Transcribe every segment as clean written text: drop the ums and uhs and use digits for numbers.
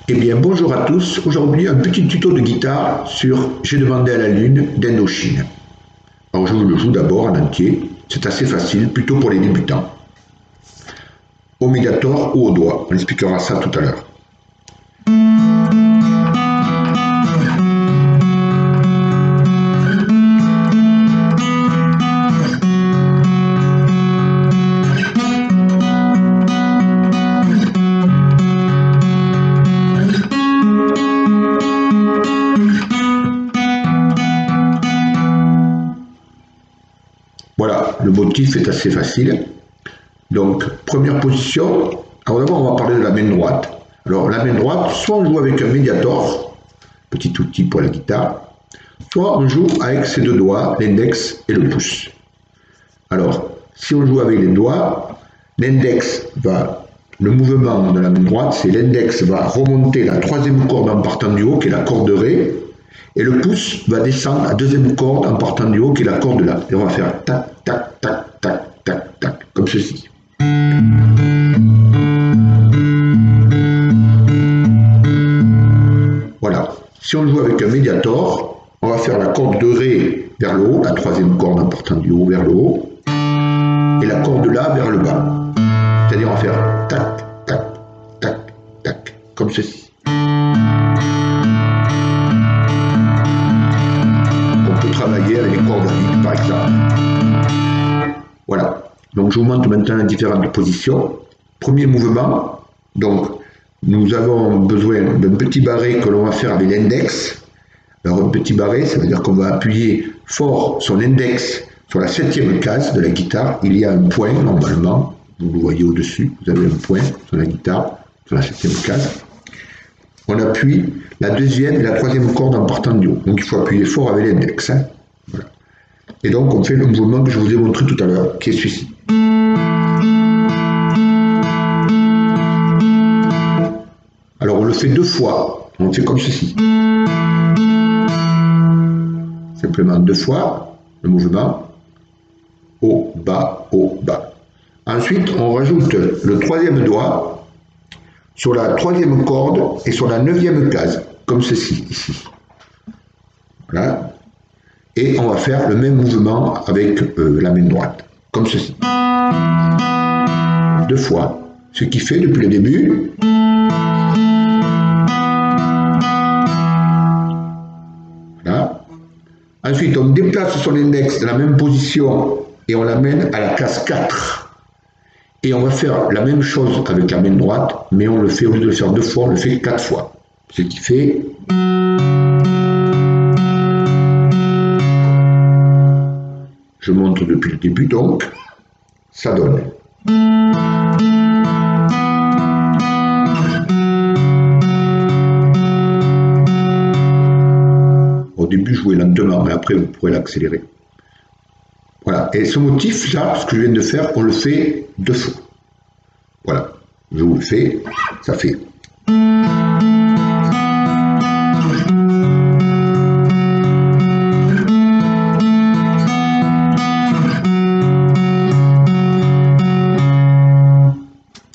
Eh bien bonjour à tous, aujourd'hui un petit tuto de guitare sur J'ai demandé à la lune d'Indochine. Alors je vous le joue d'abord en entier, c'est assez facile, plutôt pour les débutants. Au médiator ou au doigt, on expliquera ça tout à l'heure. Voilà, le motif est assez facile. Donc, première position. Alors d'abord, on va parler de la main droite. Alors, la main droite, soit on joue avec un médiator, petit outil pour la guitare, soit on joue avec ses deux doigts, l'index et le pouce. Alors, si on joue avec les doigts, l'index va, le mouvement de la main droite, c'est l'index va remonter la troisième corde en partant du haut, qui est la corde de Ré, et le pouce va descendre la deuxième corde en partant du haut, qui est la corde de La. Et on va faire tac, tac, tac, tac, tac, tac, comme ceci. Voilà. Si on joue avec un médiator, on va faire la corde de Ré vers le haut, la troisième corde en partant du haut vers le haut, et la corde de La vers le bas. C'est-à-dire on va faire tac, tac, tac, tac, comme ceci. Travailler avec les cordes à vide par exemple. Voilà, donc je vous montre maintenant les différentes positions. Premier mouvement, donc nous avons besoin d'un petit barré que l'on va faire avec l'index. Alors un petit barré, ça veut dire qu'on va appuyer fort son index sur la septième case de la guitare. Il y a un point normalement, vous le voyez au-dessus, vous avez un point sur la guitare, sur la septième case. On appuie la deuxième et la troisième corde en partant du haut. Donc il faut appuyer fort avec l'index. Hein. Voilà. Et donc on fait le mouvement que je vous ai montré tout à l'heure, qui est celui-ci. Alors on le fait deux fois. On fait comme ceci. Simplement deux fois le mouvement. Haut, bas, haut, bas. Ensuite on rajoute le troisième doigt sur la troisième corde et sur la neuvième case, comme ceci, ici. Voilà. Et on va faire le même mouvement avec la main droite, comme ceci. Deux fois. Ce qui fait depuis le début. Voilà. Ensuite, on déplace son index dans la même position et on l'amène à la case 4. Et on va faire la même chose avec la main droite, mais on le fait, au lieu de le faire deux fois, on le fait 4 fois. Ce qui fait... Je montre depuis le début, donc, ça donne. Au début, jouez lentement, mais après, vous pourrez l'accélérer. Voilà, et ce motif-là, ce que je viens de faire, on le fait deux fois. Voilà, je vous le fais, ça fait.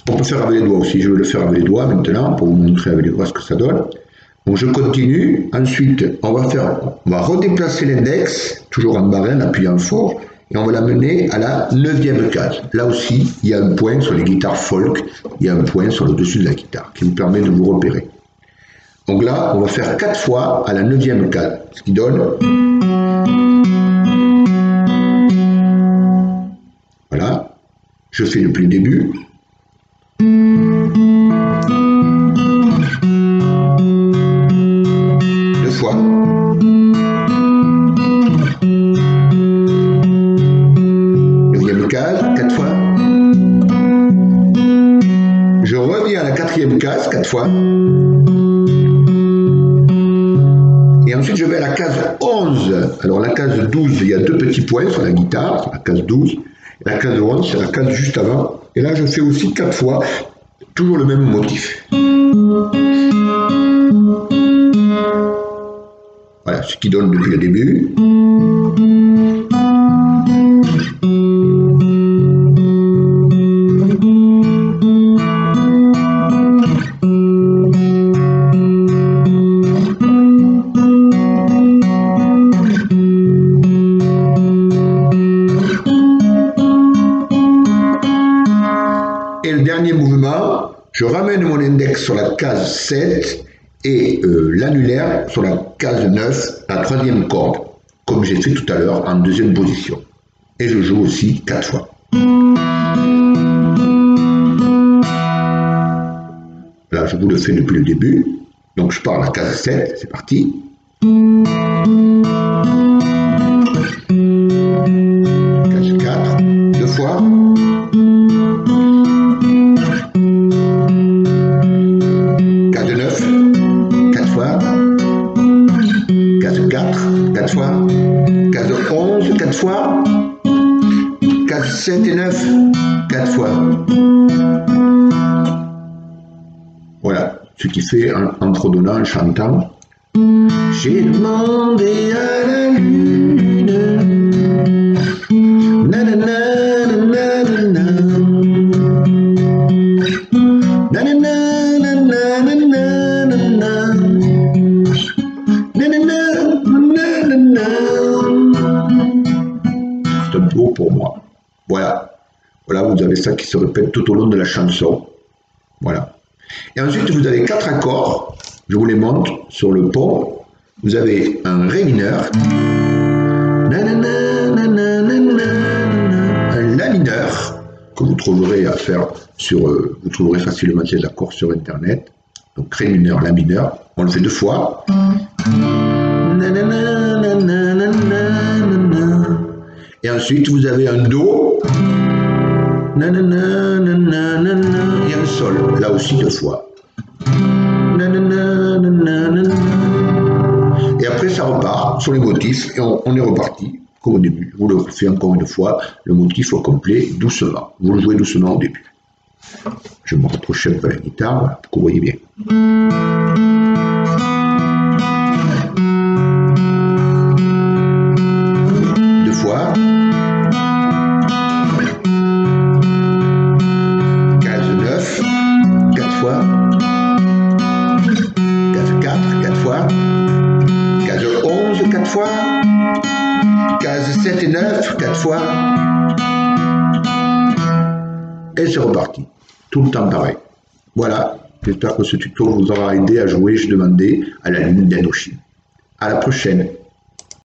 On peut faire avec les doigts aussi, je vais le faire avec les doigts maintenant, pour vous montrer avec les doigts ce que ça donne. Donc je continue, ensuite on va redéplacer l'index, toujours en barré, en appuyant fort, et on va l'amener à la neuvième case. Là aussi, il y a un point sur les guitares folk, il y a un point sur le dessus de la guitare qui vous permet de vous repérer. Donc là, on va faire 4 fois à la neuvième case, ce qui donne... Voilà, je fais depuis le début. Deux fois. Case, 4 fois. Je reviens à la quatrième case, 4 fois. Et ensuite, je vais à la case 11. Alors, la case 12, il y a deux petits points sur la guitare, c'est la case 12. Et la case 11, c'est la case juste avant. Et là, je fais aussi 4 fois, toujours le même motif. Voilà, ce qui donne depuis le début. Je ramène mon index sur la case 7 et l'annulaire sur la case 9, la troisième corde, comme j'ai fait tout à l'heure en deuxième position. Et je joue aussi 4 fois. Là, je vous le fais depuis le début. Donc, je pars à la case 7, c'est parti. Case 4, 2 fois. Case 9, 4 fois. Case 4, 4 fois. Case 11, 4 fois. Case 7 et 9, 4 fois. Voilà, ce qui fait en fredonnant, en chantant. J'ai demandé à la lune. Nanana, nanana. Nanana, nanana, nanana. Nanana, nanana. C'est un peu haut pour moi. Voilà. Voilà, vous avez ça qui se répète tout au long de la chanson. Voilà. Et ensuite, vous avez 4 accords. Je vous les montre sur le pont. Vous avez un Ré mineur, un La mineur, que vous trouverez à faire sur, vous trouverez facilement ces accords sur Internet. Donc Ré mineur, La mineur, on le fait 2 fois. Et ensuite, vous avez un Do, et un Sol, là aussi 2 fois. Et après, ça repart sur les motifs et on est reparti, comme au début. Je vous le fais encore une fois, le motif au complet, doucement. Vous le jouez doucement au début. Je vais me rapprocher un peu la guitare, voilà, pour que vous voyez bien. 2 fois. Case 9, 4 fois. Case 4, 4 fois. Case 11, 4 fois. Case 7 et 9, 4 fois. Et c'est reparti. Tout le temps pareil. Voilà. J'espère que ce tuto vous aura aidé à jouer Je demandais à la lune d'Indochine. À la prochaine.